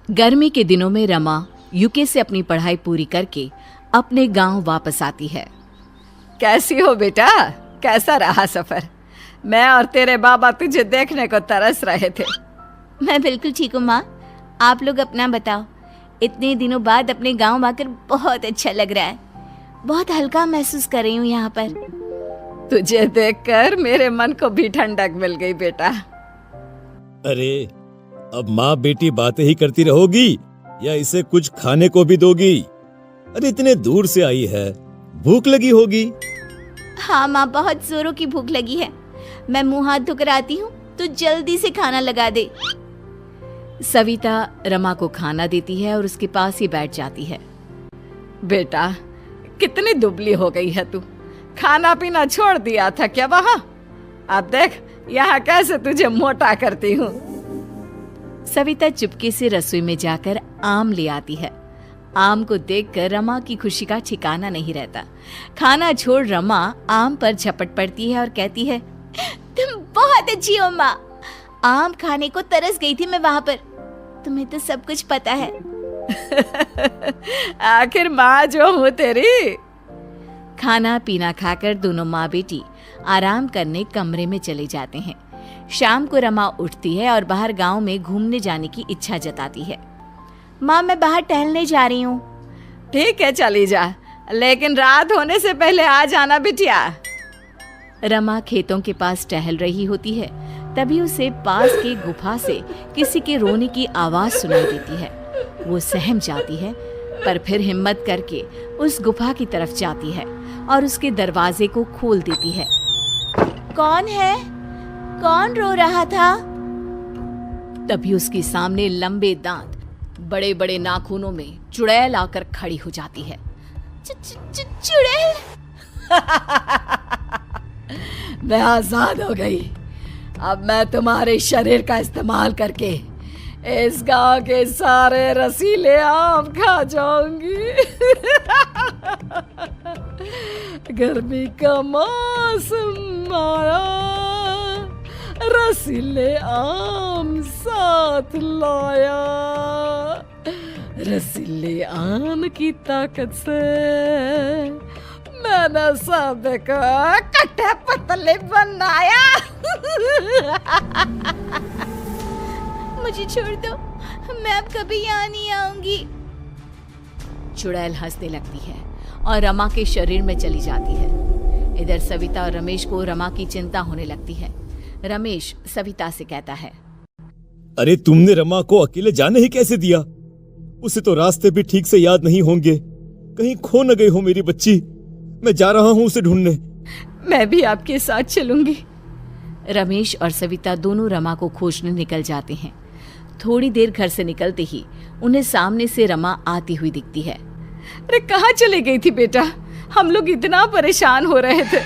गर्मी के दिनों में रमा यूके से अपनी पढ़ाई पूरी करके अपने गांव वापस आती है। कैसी हो बेटा, कैसा रहा सफर? मैं और तेरे बाबा तुझे देखने को तरस रहे थे। मैं बिल्कुल ठीक हूँ माँ, आप लोग अपना बताओ। इतने दिनों बाद अपने गांव आकर बहुत अच्छा लग रहा है। बहुत हल्का महसूस कर रही हूँ यहाँ पर। तुझे देखकर मेरे मन को भी ठंडक मिल गई बेटा। अरे अब माँ बेटी बातें ही करती रहोगी या इसे कुछ खाने को भी दोगी? अरे इतने दूर से आई है, भूख लगी होगी। हाँ माँ, बहुत जोरों की भूख लगी है। मैं मुंह हाथ धोकर आती हूँ तो जल्दी से खाना लगा दे। सविता रमा को खाना देती है और उसके पास ही बैठ जाती है। बेटा कितनी दुबली हो गई है तू, खाना पीना छोड़ दिया था क्या वहाँ? अब देख यहाँ कैसे तुझे मोटा करती हूँ। सविता चुपके से रसोई में जाकर आम ले आती है। आम को देखकर रमा की खुशी का ठिकाना नहीं रहता। खाना छोड़ रमा आम पर झपट पड़ती है और कहती है, तुम बहुत अच्छी हो माँ। आम खाने को तरस गई थी मैं वहाँ पर। तुम्हें तो सब कुछ पता है। आखिर माँ जो हूँ तेरी। खाना पीना खाकर दोनों माँ बेटी आराम करने कमरे में चले जाते हैं। शाम को रमा उठती है और बाहर गांव में घूमने जाने की इच्छा जताती है। माँ मैं बाहर टहलने जा रही हूँ। ठीक है चली जा, लेकिन रात होने से पहले आ जाना बिटिया। रमा खेतों के पास टहल रही होती है, तभी उसे पास के गुफा से किसी के रोने की आवाज सुनाई देती है। वो सहम जाती है, पर फिर हिम्मत करके उस गुफा की तरफ जाती है और उसके दरवाजे को खोल देती है। कौन है? कौन रो रहा था? तभी उसके सामने लंबे दांत, बड़े बड़े नाखूनों में चुड़ैल आकर खड़ी हो जाती है। चुड़ैल? मैं आजाद हो गई। अब मैं तुम्हारे शरीर का इस्तेमाल करके इस गांव के सारे रसीले आम खा जाऊंगी। गर्मी का मौसम आया, रसीले आम साथ लाया। रसीले आम की ताकत से मैंने सबको कट्टे पतले बनाया। मुझे छोड़ दो, मैं अब कभी यहाँ नहीं आऊंगी। चुड़ैल हंसने लगती है और रमा के शरीर में चली जाती है। इधर सविता और रमेश को रमा की चिंता होने लगती है। रमेश सविता से कहता है, अरे तुमने रमा को अकेले जाने ही कैसे दिया? उसे तो रास्ते भी ठीक से याद नहीं होंगे। कहीं खो न गई हो मेरी बच्ची। मैं जा रहा हूँ उसे ढूंढने। मैं भी आपके साथ चलूंगी। रमेश और सविता दोनों रमा को खोजने निकल जाते हैं। थोड़ी देर घर से निकलते ही उन्हें सामने से रमा आती हुई दिखती है। अरे कहाँ चली गई थी बेटा? हम लोग इतना परेशान हो रहे थे।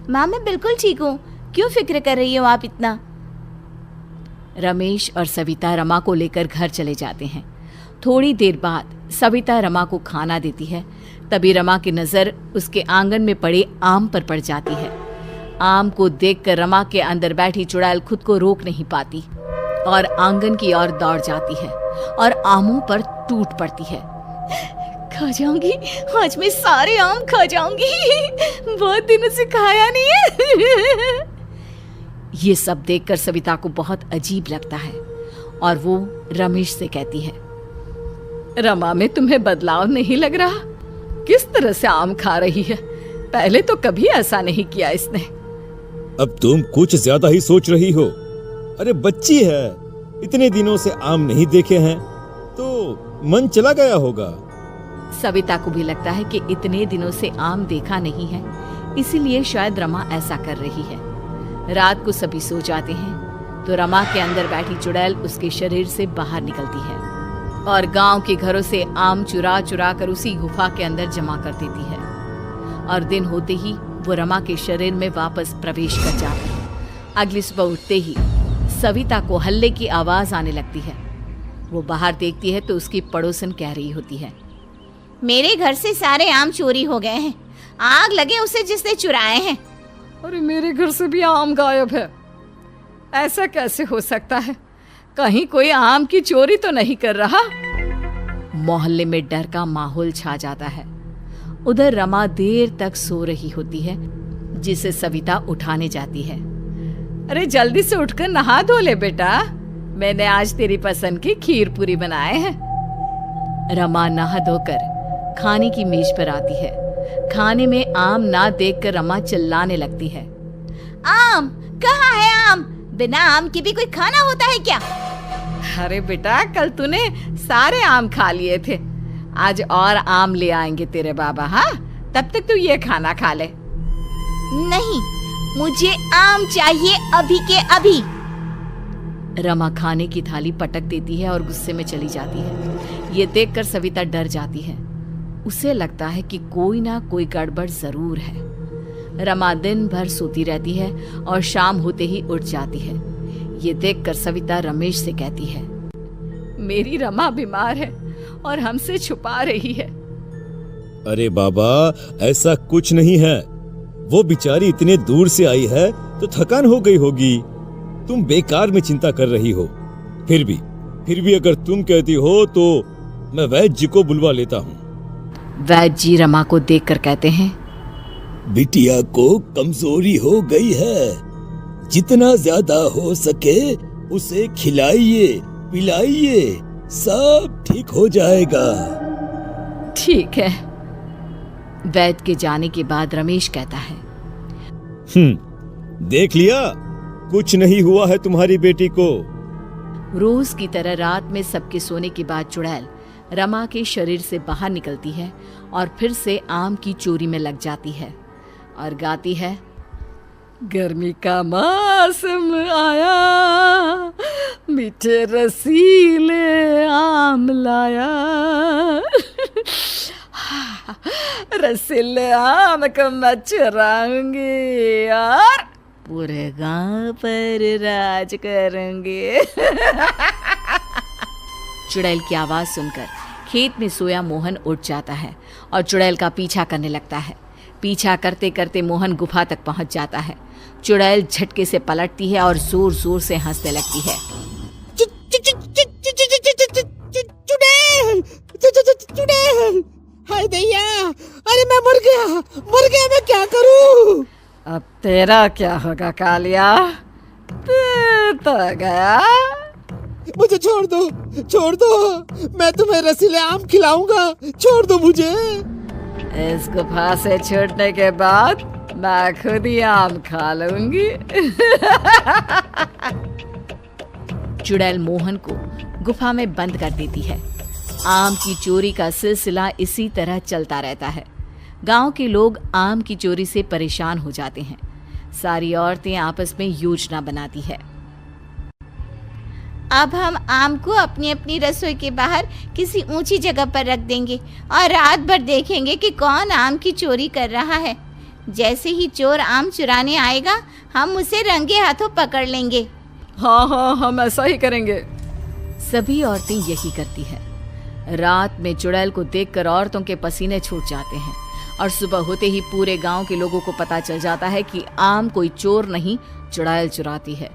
माँ मैं बिल्कुल ठीक हूँ, क्यों फिक्र कर रही हो आप इतना? रमेश और सविता रमा को लेकर घर चले जाते हैं। थोड़ी देर बाद सविता रमा को खाना देती है। तभी रमा की नजर उसके आंगन में पड़े आम पर पड़ जाती है। आम को देखकर रमा के अंदर बैठी चुड़ैल खुद को रोक नहीं पाती और आंगन की ओर दौड़ जाती है और आमों पर टूट पड़ती है। खा जाऊंगी, आज मैं सारे आम खा जाऊंगी। बहुत दिनों से खाया नहीं है। ये सब देखकर सविता को बहुत अजीब लगता है और वो रमेश से कहती है, रमा में तुम्हें बदलाव नहीं लग रहा? किस तरह से आम खा रही है? पहले तो कभी ऐसा नहीं किया इसने। अब तुम कुछ ज्यादा ही सोच रही हो। अरे बच्ची है, इतने दिनों से आम नहीं देखे हैं तो मन चला गया होगा। सविता को भी लगता है कि इतने दिनों से आम देखा नहीं है, इसीलिए शायद रमा ऐसा कर रही है। रात को सभी सो जाते हैं तो रमा के अंदर बैठी चुड़ैल उसके शरीर से बाहर निकलती है और गांव के घरों से आम चुरा चुरा कर उसी गुफा के अंदर जमा कर देती है। और दिन होते ही वो रमा के शरीर में वापस प्रवेश कर जाती है। अगली सुबह उठते ही सविता को हल्ले की आवाज आने लगती है। वो बाहर देखती है तो उसकी पड़ोसन कह रही होती है, मेरे घर से सारे आम चोरी हो गए हैं। आग लगे उसे जिसने चुराए हैं। अरे मेरे घर से भी आम गायब है। ऐसा कैसे हो सकता है? कहीं कोई आम की चोरी तो नहीं कर रहा। मोहल्ले में डर का माहौल छा जाता है। उधर रमा देर तक सो रही होती है, जिसे सविता उठाने जाती है। अरे जल्दी से उठकर नहा धो ले बेटा, मैंने आज तेरी पसंद की खीर पूरी बनाए हैं। रमा नहा धोकर खाने की मेज पर आती है। खाने में आम ना देखकर रमा चिल्लाने लगती है। आम कहाँ है? आम बिना आम के भी कोई खाना होता है क्या? अरे बेटा, कल तूने सारे आम खा लिए थे, आज और आम ले आएंगे तेरे बाबा। हाँ, तब तक तू ये खाना खा ले। नहीं, मुझे आम चाहिए अभी के अभी। रमा खाने की थाली पटक देती है और गुस्से में चली जाती है। ये देखकर सविता डर जाती है। उसे लगता है कि कोई ना कोई गड़बड़ जरूर है। रमा दिन भर सोती रहती है और शाम होते ही उठ जाती है। ये देखकर सविता रमेश से कहती है, मेरी रमा बीमार है और हमसे छुपा रही है। अरे बाबा, ऐसा कुछ नहीं है। वो बेचारी इतने दूर से आई है तो थकान हो गई होगी। तुम बेकार में चिंता कर रही हो। फिर भी अगर तुम कहती हो तो मैं वैद्य जी को बुलवा लेता हूँ। वैद्य जी रमा को देखकर कहते हैं, बिटिया को कमजोरी हो गई है, जितना ज्यादा हो सके उसे खिलाइए पिलाइए, सब ठीक हो जाएगा। ठीक है। वैद्य के जाने के बाद रमेश कहता है, देख लिया, कुछ नहीं हुआ है तुम्हारी बेटी को। रोज की तरह रात में सबके सोने के बाद चुड़ैल रमा के शरीर से बाहर निकलती है और फिर से आम की चोरी में लग जाती है और गाती है, गर्मी का मौसम आया, मीठे रसीले आम लाया, रसीले आम को मैं चुराऊंगी और पूरे गांव पर राज करूंगी। चुड़ैल की आवाज सुनकर खेत में सोया मोहन उठ जाता है और चुड़ैल का पीछा करने लगता है। पीछा करते करते मोहन गुफा तक पहुंच जाता है। चुड़ैल झटके से पलटती है और जोर जोर से हंसने लगती है। चुड़ैल, हाय दैया, अरे मैं मर गया, मैं क्या करूं? अब तेरा क्या होगा कालिया, तू तो गया। मुझे छोड़ दो, मैं तुम्हें रसीले आम खिलाऊंगा, छोड़ दो मुझे। इस गुफा से छूटने के बाद मैं खुद ही आम खा लूंगी। चुड़ैल मोहन को गुफा में बंद कर देती है। आम की चोरी का सिलसिला इसी तरह चलता रहता है। गांव के लोग आम की चोरी से परेशान हो जाते हैं। सारी औरतें आपस में योजना बनाती है। अब हम आम को अपनी अपनी रसोई के बाहर किसी ऊंची जगह पर रख देंगे और रात भर देखेंगे कि कौन आम की चोरी कर रहा है। जैसे ही चोर आम चुराने आएगा, हम उसे रंगे हाथों पकड़ लेंगे। हाँ, हम ऐसा ही करेंगे। सभी औरतें यही करती है। रात में चुड़ैल को देखकर औरतों के पसीने छूट जाते हैं और सुबह होते ही पूरे गांव के लोगों को पता चल जाता है कि आम कोई चोर नहीं, चुड़ैल चुराती है।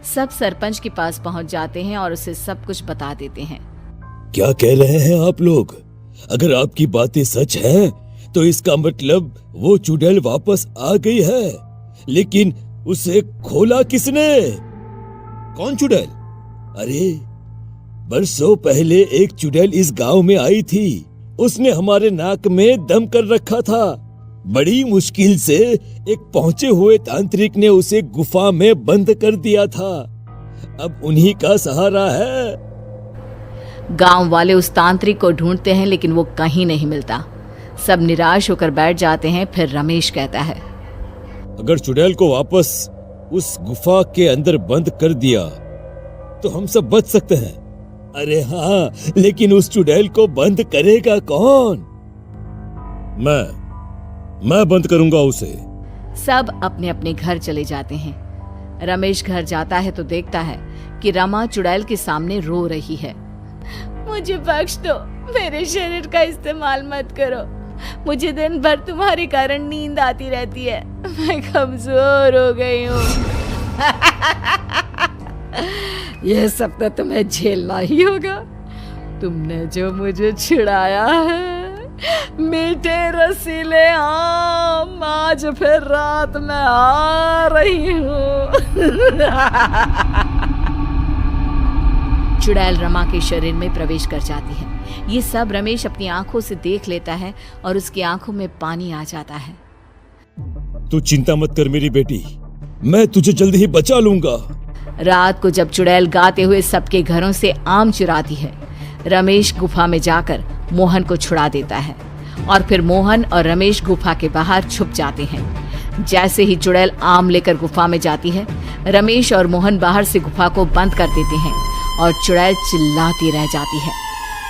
सब सरपंच के पास पहुंच जाते हैं और उसे सब कुछ बता देते हैं। क्या कह रहे हैं आप लोग? अगर आपकी बातें सच हैं, तो इसका मतलब वो चुड़ैल वापस आ गई है, लेकिन उसे खोला किसने? कौन चुड़ैल? अरे बरसों पहले एक चुड़ैल इस गांव में आई थी। उसने हमारे नाक में दम कर रखा था। बड़ी मुश्किल से एक पहुंचे हुए तांत्रिक ने उसे गुफा में बंद कर दिया था। अब उन्हीं का सहारा है। गांव वाले उस तांत्रिक को ढूंढते हैं, लेकिन वो कहीं नहीं मिलता। सब निराश होकर बैठ जाते हैं। फिर रमेश कहता है, अगर चुड़ैल को वापस उस गुफा के अंदर बंद कर दिया तो हम सब बच सकते हैं। अरे हाँ, लेकिन उस चुड़ैल को बंद करेगा कौन? मैं बंद करूंगा उसे। सब अपने अपने घर चले जाते हैं। रमेश घर जाता है तो देखता है कि रमा चुड़ैल के सामने रो रही है। मुझे बख्श दो, मेरे शरीर का इस्तेमाल मत करो। मुझे दिन भर तुम्हारे कारण नींद आती रहती है। मैं कमजोर हो गई हूँ। ये सब तो तुम्हें झेलना ही होगा। तुमने जो मुझे छिड़ाया है, मीठे रसीले आम, आज फिर रात में आ रही हूँ। चुड़ैल रमा के शरीर में प्रवेश कर जाती है। ये सब रमेश अपनी आंखों से देख लेता है और उसकी आंखों में पानी आ जाता है। तू चिंता मत कर मेरी बेटी, मैं तुझे जल्दी ही बचा लूंगा। रात को जब चुड़ैल गाते हुए सबके घरों से आम चुराती है, रमेश गुफा में जाकर मोहन को छुड़ा देता है और फिर मोहन और रमेश गुफा के बाहर छुप जाते हैं। जैसे ही चुड़ैल आम लेकर गुफा में जाती है, रमेश और मोहन बाहर से गुफा को बंद कर देते हैं और चुड़ैल चिल्लाती रह जाती है।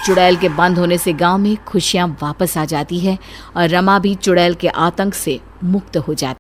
चुड़ैल के बंद होने से गांव में खुशियां वापस आ जाती है और रमा भी चुड़ैल के आतंक से मुक्त हो जाती है।